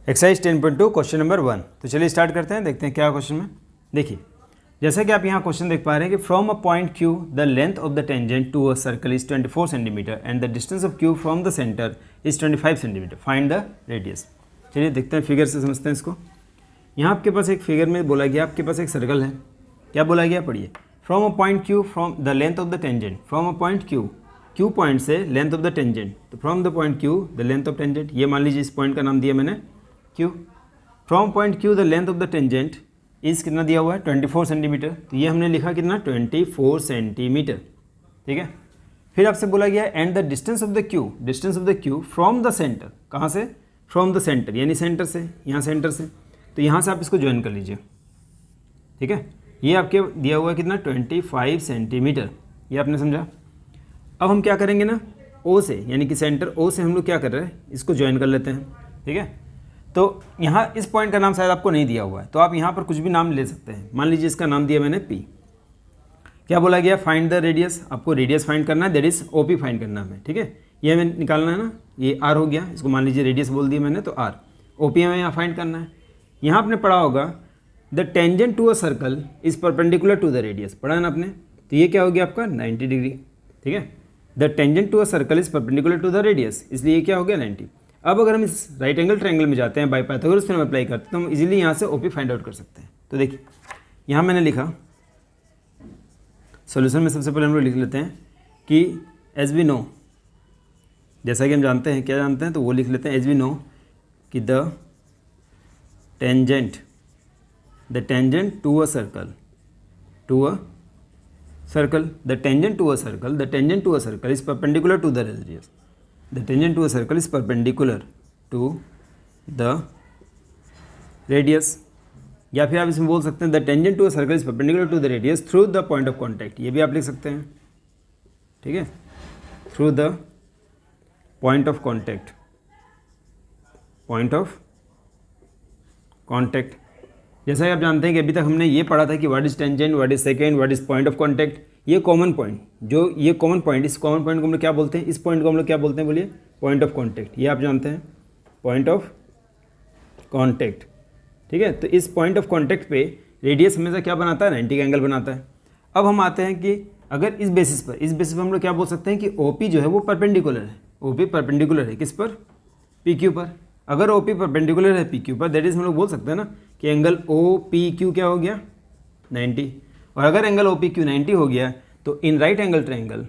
Exercise 10.2 question number 1। तो चलिए start करते हैं, देखते हैं क्या क्वेश्चन में। देखिए जैसा कि आप यहाँ क्वेश्चन देख पा रहे हैं कि from a point Q the length of the tangent to a circle is 24 centimetre and the distance of Q from the centre is 25 centimetre, find the radius. चलिए देखते हैं, फिगर से समझते हैं इसको। यहाँ आपके पास एक फिगर में बोला गया, आपके पास एक सर्कल है। क्या बोला गया, पढ़िए। From a point Q from the length of the tangent, from a point Q point से लेंथ ऑफ द टेंजेंट, तो from the point Q the length of tangent, ये मान लीजिए इस पॉइंट का नाम दिया मैंने Q। From point Q the length of the tangent is कितना दिया हुआ है 24 सेंटीमीटर, तो ये हमने लिखा कितना 24 सेंटीमीटर, ठीक है। फिर आपसे बोला गया and the distance of the Q, distance of the Q from the centre, कहाँ से, फ्रॉम द सेंटर यानी सेंटर से, यहाँ सेंटर से, तो यहाँ से आप इसको ज्वाइन कर लीजिए, ठीक है। ये आपके दिया हुआ है कितना 25 सेंटीमीटर, ये आपने समझा। अब हम क्या करेंगे ना, O से यानी कि सेंटर O से हम लोग क्या कर रहे हैं, इसको ज्वाइन कर लेते हैं, ठीक है। तो यहाँ इस पॉइंट का नाम शायद आपको नहीं दिया हुआ है, तो आप यहाँ पर कुछ भी नाम ले सकते हैं। मान लीजिए इसका नाम दिया मैंने P। क्या बोला गया, फाइंड द रेडियस, आपको रेडियस फाइंड करना है, दैट इज OP फाइंड करना है, ठीक है। ये हमें निकालना है ना, ये R हो गया, इसको मान लीजिए रेडियस बोल दिया मैंने, तो R। OP हमें यहाँ फाइंड करना है। यहाँ आपने पढ़ा होगा the tangent to a circle is perpendicular to the radius, पढ़ा है ना आपने। तो ये क्या हो गया आपका 90 डिग्री, ठीक है। The tangent to a circle is perpendicular to the radius, इसलिए ये क्या हो गया 90। अब अगर हम इस राइट एंगल ट्रायंगल में जाते हैं, बाय पाइथागोरस थ्योरम अप्लाई करते हैं, तो हम इजीली यहाँ से OP फाइंड आउट कर सकते हैं। तो देखिए यहाँ मैंने लिखा सॉल्यूशन में, सबसे पहले हम लोग लिख लेते हैं कि एज वी नो, जैसा कि हम जानते हैं, क्या जानते हैं, तो वो लिख लेते हैं एज वी नो कि the tangent to a circle, the tangent to a circle is perpendicular to the radius, the tangent to a circle is perpendicular to the radius, या फिर आप इसमें बोल सकते हैं the tangent to a circle is perpendicular to the radius through the point of contact, ये भी आप लिख सकते हैं, ठीक है, through the point of contact। जैसा कि आप जानते हैं कि अभी तक हमने ये पढ़ा था कि what is tangent, what is second, what is point of contact. ये कॉमन पॉइंट, जो ये कॉमन पॉइंट, इस कॉमन पॉइंट को हम लोग क्या बोलते हैं, इस पॉइंट को हम लोग क्या बोलते हैं, बोलिए, पॉइंट ऑफ कॉन्टैक्ट। ये आप जानते हैं पॉइंट ऑफ कॉन्टैक्ट, ठीक है। तो इस पॉइंट ऑफ कॉन्टैक्ट पे रेडियस हमेशा क्या बनाता है, 90 का एंगल बनाता है। अब हम आते हैं कि अगर इस बेसिस पर हम लोग क्या बोल सकते हैं कि OP जो है वो परपेंडिकुलर है, OP परपेंडिकुलर है किस पर, PQ पर। अगर OP परपेंडिकुलर है PQ पर, दैट इज हम लोग बोल सकते हैं ना कि एंगल OPQ क्या हो गया 90। और अगर एंगल OPQ 90 हो गया तो in right angle triangle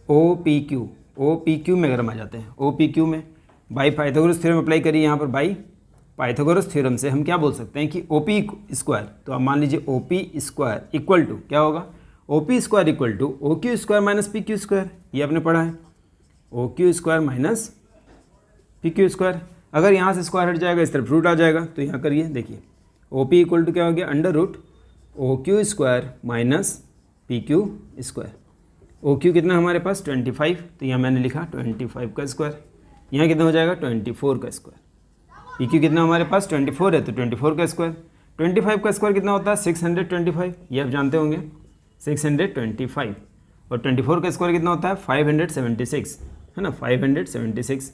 OPQ में अगर हम आ जाते हैं, OPQ में बाई पाइथागोरस थ्योरम अप्लाई करिए यहाँ पर, बाई पाइथागोरस थ्योरम से हम क्या बोल सकते हैं कि OP स्क्वायर, तो आप मान लीजिए OP स्क्वायर इक्वल टू क्या होगा, OP square equal to OQ square minus PQ square, ये आपने पढ़ा है, OQ square minus PQ square. अगर यहाँ से स्क्वायर हट जाएगा, इस तरफ रूट आ जाएगा, तो यहाँ करिए, देखिए OP इक्वल टू क्या हो गया, under root OQ square minus PQ square. OQ कितना हमारे पास 25, तो यहाँ मैंने लिखा 25 का स्क्वायर, यहाँ कितना हो जाएगा 24 का स्क्वायर। PQ कितना हमारे पास 24 है, तो 24 का स्क्वायर, 25 का स्क्वायर कितना होता है 625, ये आप जानते होंगे 625, और 24 का स्क्वायर कितना होता है 576, है ना, 576।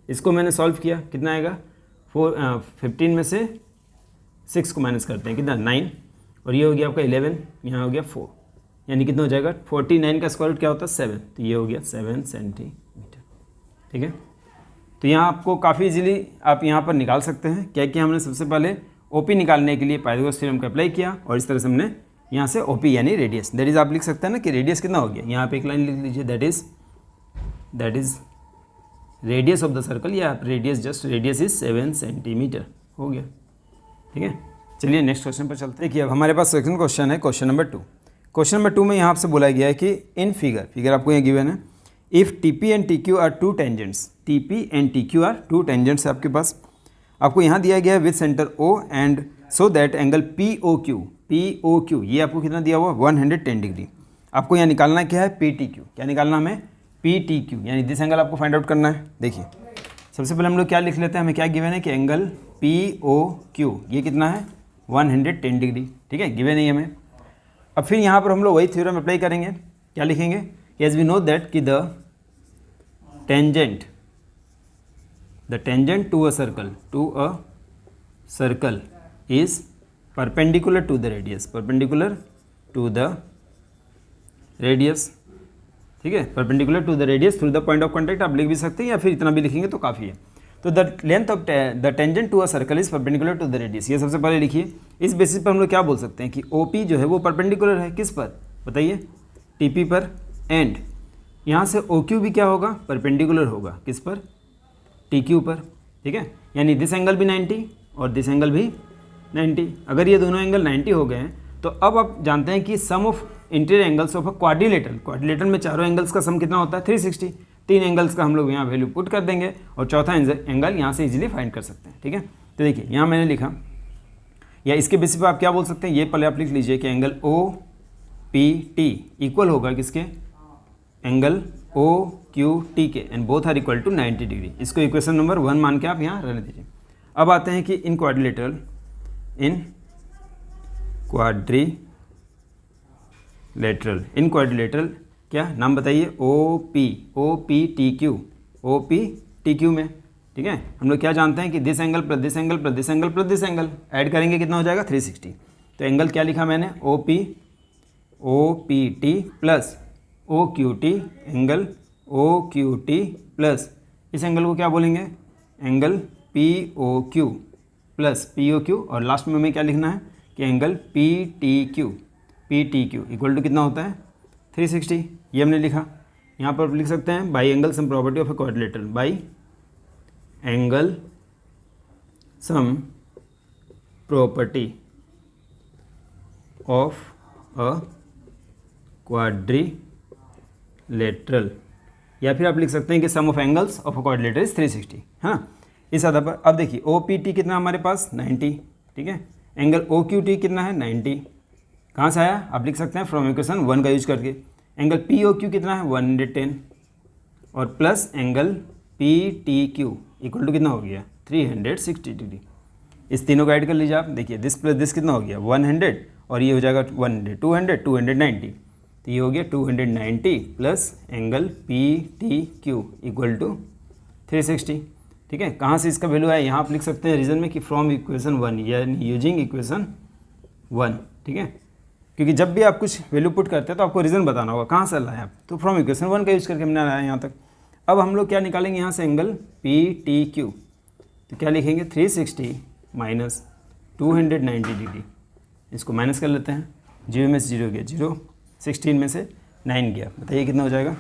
इसको मैंने सॉल्व किया, कितना आएगा 15 में से 6 को माइनस करते हैं, कितना 9, और ये हो गया आपका 11, यहाँ हो गया 4, यानी कितना हो जाएगा 49 का स्क्वायर रूट क्या होता है 7, तो ये हो गया 7 सेंटीमीटर, ठीक है। तो यहाँ आपको काफ़ी इजीली आप यहाँ पर निकाल सकते हैं। क्या किया हमने, सबसे पहले OP निकालने के लिए पाइथागोरस थ्योरम का अप्लाई किया, और इस तरह से हमने यहाँ से OP यानी रेडियस, दैट इज आप लिख सकते हैं ना कि रेडियस कितना हो गया, यहाँ पे एक लाइन लिख लीजिए, that is radius of the circle, या radius just radius is 7 centimetre, हो गया, ठीक है। चलिए नेक्स्ट क्वेश्चन पर चलते हैं। देखिए अब हमारे पास सेकंड क्वेश्चन है, क्वेश्चन नंबर 2। क्वेश्चन नंबर 2 में यहाँ आपसे बोला गया है कि इन फिगर आपको यहाँ गिवन है, if TP and TQ are two tangents, TP and TQ are two tangents आपके पास, आपको यहाँ दिया गया है with centre O and so that angle POQ, ये आपको कितना दिया हुआ 110 डिग्री। आपको यहाँ निकालना क्या है PTQ, क्या निकालना हमें PTQ, यानी दिस एंगल आपको फाइंड आउट करना है। देखिए सबसे पहले हम लोग क्या लिख लेते हैं, हमें क्या गिवन है कि एंगल POQ ये कितना है 110 डिग्री, ठीक है, गिवन है हमें। अब फिर यहाँ पर हम लोग वही थ्योरम अप्लाई करेंगे, क्या लिखेंगे, एज वी नो दैट कि the tangent the tangent to a circle is perpendicular to the radius, perpendicular to the radius, ठीक है, perpendicular to the radius through the point of contact आप लिख भी सकते हैं या फिर इतना भी लिखेंगे तो काफ़ी है। तो the length of the tangent to a circle is perpendicular to the radius, ये सबसे पहले लिखिए। इस बेसिस पर हम लोग क्या बोल सकते हैं कि OP जो है वो परपेंडिकुलर है किस पर, बताइए, TP पर, एंड यहाँ से OQ भी क्या होगा, परपेंडिकुलर होगा किस पर, TQ पर, ठीक है। यानी दिस एंगल भी 90 और दिस एंगल भी 90। अगर ये दोनों एंगल 90 हो गए हैं तो अब आप जानते हैं कि sum of interior angles of a quadrilateral में चारों एंगल्स का सम कितना होता है, 360। 3 एंगल्स का हम लोग यहाँ वैल्यू पुट कर देंगे और चौथा एंगल यहाँ से इजीली फाइंड कर सकते हैं, ठीक है। तो देखिए यहाँ मैंने लिखा, या इसके बेसिस पर आप क्या बोल सकते हैं, ये पहले आप लिख लीजिए कि एंगल OPT इक्वल होगा किसके, एंगल OQT के, and both are equal to 90 degree. इसको इक्वेशन नंबर 1 मान के आप यहाँ रहने दीजिए। अब आते हैं कि इन क्वाड्रिलेटरल क्या नाम बताइए, OPTQ में, ठीक है। हम लोग क्या जानते हैं कि this angle plus this angle plus this angle plus this angle add करेंगे कितना हो जाएगा, 360। तो एंगल क्या लिखा मैंने, OPT plus OQT, angle OQT plus इस एंगल को क्या बोलेंगे, एंगल POQ प्लस POQ, और लास्ट में हमें क्या लिखना है कि एंगल PTQ इक्वल टू कितना होता है, 360। ये हमने लिखा। यहाँ पर लिख सकते हैं by angle sum property of a quadrilateral, by angle sum property of a quadrilateral, या फिर आप लिख सकते हैं कि sum of angles of a quadrilateral is 360, हाँ। इस आधार पर अब देखिए OPT कितना हमारे पास 90, ठीक है। एंगल OQT कितना है 90, कहाँ से आया, आप लिख सकते हैं फ्रॉम इक्वेशन 1 का यूज करके। एंगल POQ कितना है 110, और plus angle PTQ equal to कितना हो गया 360 डिग्री। इस तीनों का ऐड कर लीजिए आप, देखिए दिस प्लस दिस कितना हो गया 100, और ये हो जाएगा 100 200 290, तो ये हो गया 290 plus angle PTQ equal to 360, ठीक है। कहाँ से इसका वैल्यू है, यहाँ आप लिख सकते हैं रीजन में कि फ्रॉम इक्वेशन 1, यानी यूजिंग इक्वेशन 1, ठीक है। क्योंकि जब भी आप कुछ वैल्यू पुट करते हैं तो आपको रीज़न बताना होगा कहाँ से लाए आप, तो फ्रॉम इक्वेशन 1 का यूज करके हमने लाया यहाँ तक। अब हम लोग क्या निकालेंगे यहाँ से, एंगल PTQ, तो क्या लिखेंगे 360 माइनस 290 डिग्री, इसको माइनस कर लेते हैं, 0 में से 0 गया 0, 16 में से 9 गया, बताइए कितना हो जाएगा,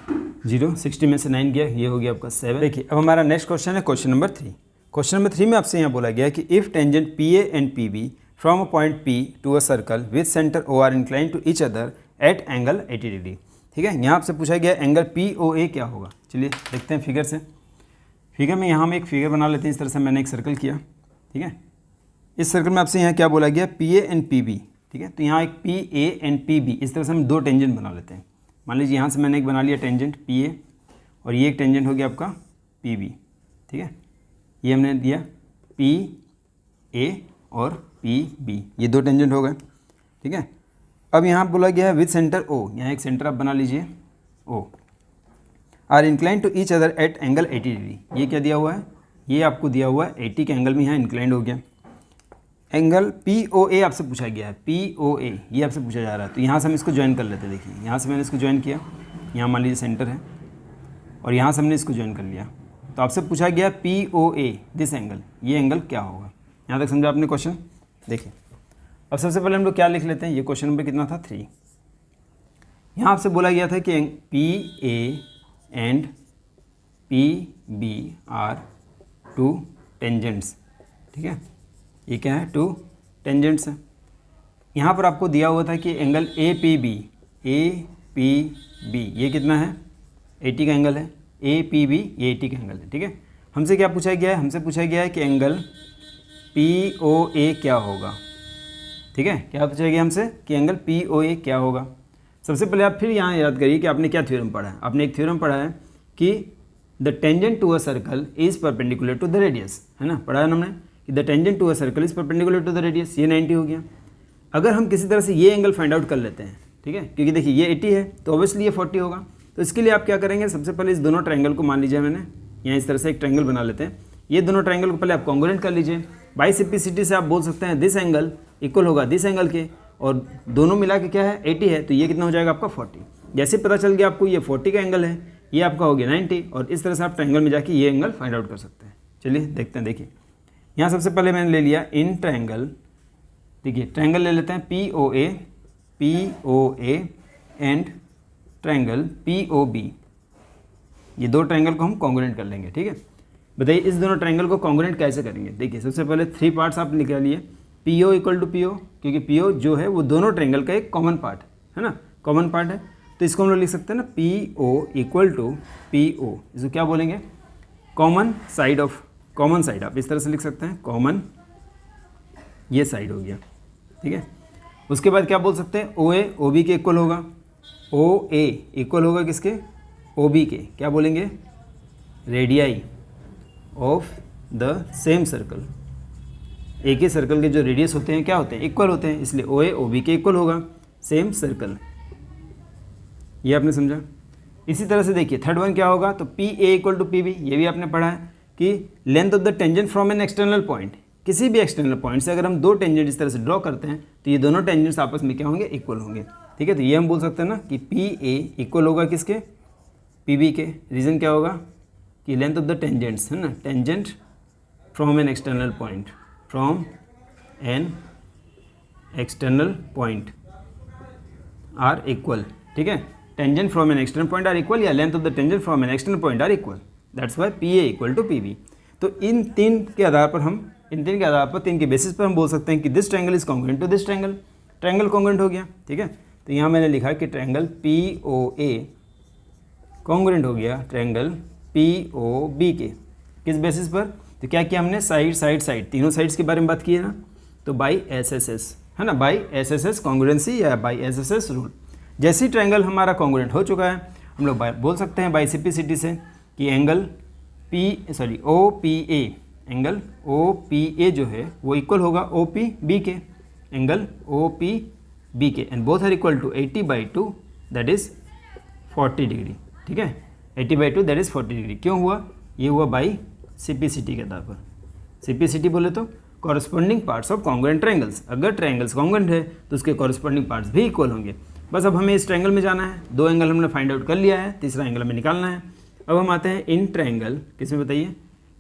0, 60 में से 9 गया, ये हो गया आपका 7। देखिए अब हमारा नेक्स्ट क्वेश्चन है क्वेश्चन नंबर 3। क्वेश्चन नंबर 3 में आपसे यहाँ बोला गया कि if tangent PA and PB from a point P to a circle with centre OR incline to each other at angle 80 degree, ठीक है। यहाँ आपसे पूछा गया एंगल POA क्या होगा। चलिए देखते हैं फिगर से। फिगर में यहाँ हम एक फिगर बना लेते हैं, इस तरह से मैंने एक सर्कल किया, ठीक है। इस सर्कल में आपसे यहाँ क्या बोला गया, PA एंड PB, ठीक है। तो यहाँ एक PA एंड PB, इस तरह से हम 2 टेंजेंट बना लेते हैं। मान लीजिए यहाँ से मैंने एक बना लिया टेंजेंट PA, और ये एक टेंजेंट हो गया आपका PB, ठीक है। ये हमने दिया PA और PB, ये 2 टेंजेंट हो गए, ठीक है। अब यहाँ बोला गया है विथ सेंटर O, यहाँ एक सेंटर आप बना लीजिए O, are incline to each other at angle 80 degree. ये क्या दिया हुआ है, ये आपको दिया हुआ है 80 के एंगल में यहाँ इंक्लाइंड हो गया। एंगल POA आपसे पूछा गया है, POA ये आपसे पूछा जा रहा है, तो यहाँ से हम इसको ज्वाइन कर लेते हैं। देखिए यहाँ से मैंने इसको ज्वाइन किया, यहाँ मान लीजिए सेंटर है, और यहाँ से हमने इसको ज्वाइन कर लिया। तो आपसे पूछा गया POA दिस एंगल, ये एंगल क्या होगा। यहाँ तक समझा आपने क्वेश्चन। देखिए अब सबसे पहले हम लोग क्या लिख लेते हैं, ये क्वेश्चन नंबर कितना था 3। यहाँ आपसे बोला गया था कि PA and PB are 2 tangents, ठीक है। ये क्या है, 2 टेंजेंट्स है। यहाँ पर आपको दिया हुआ था कि एंगल APB ये कितना है 80 का एंगल है, APB ये 80 का एंगल है, ठीक है। हमसे क्या पूछा गया है, हमसे पूछा गया है कि एंगल POA क्या होगा, ठीक है। क्या पूछा गया हमसे कि एंगल POA क्या होगा। सबसे पहले आप फिर यहाँ याद करिए कि आपने क्या थ्योरम पढ़ा है। आपने एक थ्योरम पढ़ा है कि the tangent to a circle is perpendicular to the radius, है ना, पढ़ा है हमने कि the tangent to a circle is perpendicular to the radius. ये 90 हो गया। अगर हम किसी तरह से ये एंगल फाइंड आउट कर लेते हैं, ठीक है, क्योंकि देखिए ये 80 है तो ऑब्वियसली ये 40 होगा। तो इसके लिए आप क्या करेंगे, सबसे पहले इस दोनों ट्रायंगल को मान लीजिए, मैंने यहाँ इस तरह से एक ट्रायंगल बना लेते हैं। ये दोनों ट्रायंगल को पहले आप कॉन्ग्रुएंट कर लीजिए। बाई सिम्प्लिसिटी से आप बोल सकते हैं दिस एंगल इक्वल होगा दिस एंगल के, और दोनों मिला के क्या है 80 है, तो ये कितना हो जाएगा आपका 40। जैसे पता चल गया आपको ये 40 का एंगल है, ये आपका हो गया 90, और इस तरह से आप ट्रायंगल में जाके ये एंगल फाइंड आउट कर सकते हैं। चलिए देखते हैं। देखिए यहाँ सबसे पहले मैंने ले लिया इन ट्रायंगल, देखिए ट्रायंगल ले लेते हैं POA एंड ट्रायंगल POB। ये दो ट्रायंगल को हम कॉन्ग्रुएंट कर लेंगे, ठीक है। बताइए इस दोनों ट्रायंगल को कॉन्ग्रुएंट कैसे करेंगे। देखिए सबसे पहले 3 पार्ट्स आप निकालिए, PO इक्वल टू PO, क्योंकि PO जो है वो दोनों ट्रायंगल का एक कॉमन पार्ट है ना, कॉमन पार्ट है, तो इसको हम लोग लिख सकते हैं ना PO इक्वल टू PO। इसको क्या बोलेंगे, common side of, common side आप इस तरह से लिख सकते हैं, कॉमन ये साइड हो गया, ठीक है। उसके बाद क्या बोल सकते हैं, OA OB के इक्वल होगा, OA इक्वल होगा किसके, OB के, क्या बोलेंगे, radii of the same circle. एक ही सर्कल के जो रेडियस होते हैं क्या होते हैं, इक्वल होते हैं, इसलिए OA OB के इक्वल होगा, सेम सर्कल। ये आपने समझा। इसी तरह से देखिए थर्ड वन क्या होगा, तो PA इक्वल टू PB, ये भी आपने पढ़ा है कि length of the tangent from an external point, किसी भी एक्सटर्नल पॉइंट से अगर हम दो टेंजेंट इस तरह से ड्रॉ करते हैं तो ये दोनों टेंजेंट्स आपस में क्या होंगे, इक्वल होंगे, ठीक है। तो ये हम बोल सकते हैं ना कि PA इक्वल होगा किसके, PB के। रीज़न क्या होगा कि लेंथ ऑफ द टेंजेंट्स है ना, tangent from an external point, from an external point are equal, ठीक है। Tangent from an external point are equal, या length of the tangent from an external point are equal, that's why PA equal to PB। तो इन तीन के आधार पर तीन के basis पर हम बोल सकते हैं कि this triangle is congruent to this triangle, triangle congruent हो गया, ठीक है। तो यहाँ मैंने लिखा कि ट्रायंगल POA कॉन्ग्रुएंट हो गया ट्रायंगल POB के, किस बेसिस पर, तो क्या किया हमने, साइड तीनों साइड्स के बारे में बात की है ना, तो बाई SSS है ना, बाई SSS कॉन्ग्रुएंसी या बाई SSS रूल। जैसे ट्रायंगल हमारा कॉन्ग्रुएंट हो चुका है, हम लोग बोल सकते हैं बाई सिम्प्लिसिटी से कि एंगल OPA, एंगल OPA जो है वो इक्वल होगा OPB के, एंगल OPB के, and both are equal to 80/2 that is 40 degree, ठीक है। 80/2 दैट इज़ 40 डिग्री। क्यों हुआ, ये हुआ बाई सिम्प्लिसिटी के आधार पर। सिम्प्लिसिटी बोले तो corresponding parts of congruent triangles, अगर ट्रायंगल्स कॉन्ग्रुएंट है तो उसके कॉरस्पॉन्डिंग पार्ट्स भी इक्वल होंगे। बस अब हमें इस ट्रायंगल में जाना है, दो एंगल हमने फाइंड आउट कर लिया है, तीसरा एंगल हमें निकालना है। अब हम आते हैं इन ट्रायंगल, किसमें बताइए,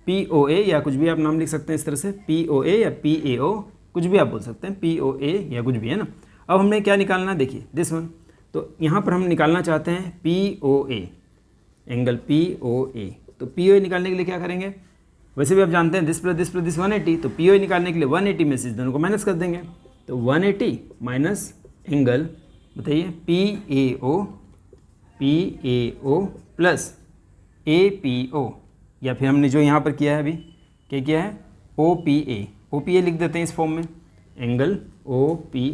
POA या कुछ भी आप नाम लिख सकते हैं इस तरह से, POA या PAO, कुछ भी आप बोल सकते हैं, POA या कुछ भी है ना। अब हमने क्या निकालना है, देखिए दिस वन, तो यहाँ पर हम निकालना चाहते हैं POA, एंगल POA। तो POA निकालने के लिए क्या करेंगे, वैसे भी आप जानते हैं दिस प्लस दिस 180, तो POA निकालने के लिए 180 में से इस दोनों को माइनस कर देंगे, तो 180 माइनस एंगल बताइए PAO प्लस APO, या फिर हमने जो यहाँ पर किया है अभी क्या किया है, OPA लिख देते हैं इस फॉर्म में, एंगल OPA,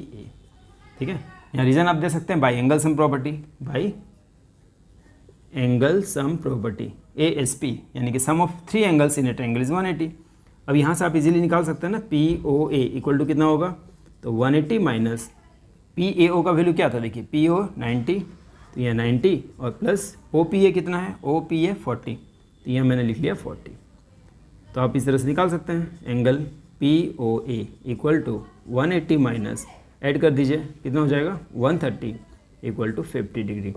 ठीक है। यहाँ रीज़न आप दे सकते हैं by angle sum property, by angle sum property ASP, यानी कि sum of 3 angles in a triangle is 180। अब यहाँ से आप इजीली निकाल सकते हैं ना, POA इक्वल टू कितना होगा, तो 180 माइनस PAO का वैल्यू क्या था, देखिए PO 90, तो यह 90 और प्लस OPA कितना है, OPA 40, तो यह मैंने लिख लिया 40। तो आप इस तरह से निकाल सकते हैं, angle POA equal to 180 minus add कर दीजिए कितना हो जाएगा 130 इक्वल टू 50 डिग्री।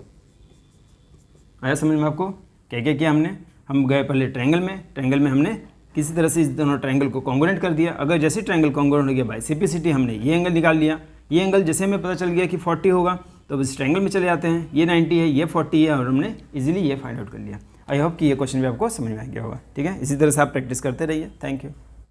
आया समझ में आपको, क्या क्या किया हमने, हम गए पहले ट्रायंगल में हमने किसी तरह से इस दोनों ट्रायंगल को कॉन्ग्रुएंट कर दिया। अगर जैसे ट्रायंगल कॉन्ग्रुएंट हो गया बाय सिम्प्लिसिटी हमने ये एंगल निकाल लिया, ये एंगल जैसे हमें पता चल गया कि 40 होगा तो अब इस ट्रायंगल में चले जाते हैं, ये 90 है ये 40 है और हमने इजीली ये फाइंड आउट कर लिया। आई होप कि ये क्वेश्चन भी आपको समझ में आ गया होगा, ठीक है। इसी तरह से आप प्रैक्टिस करते रहिए। Thank you.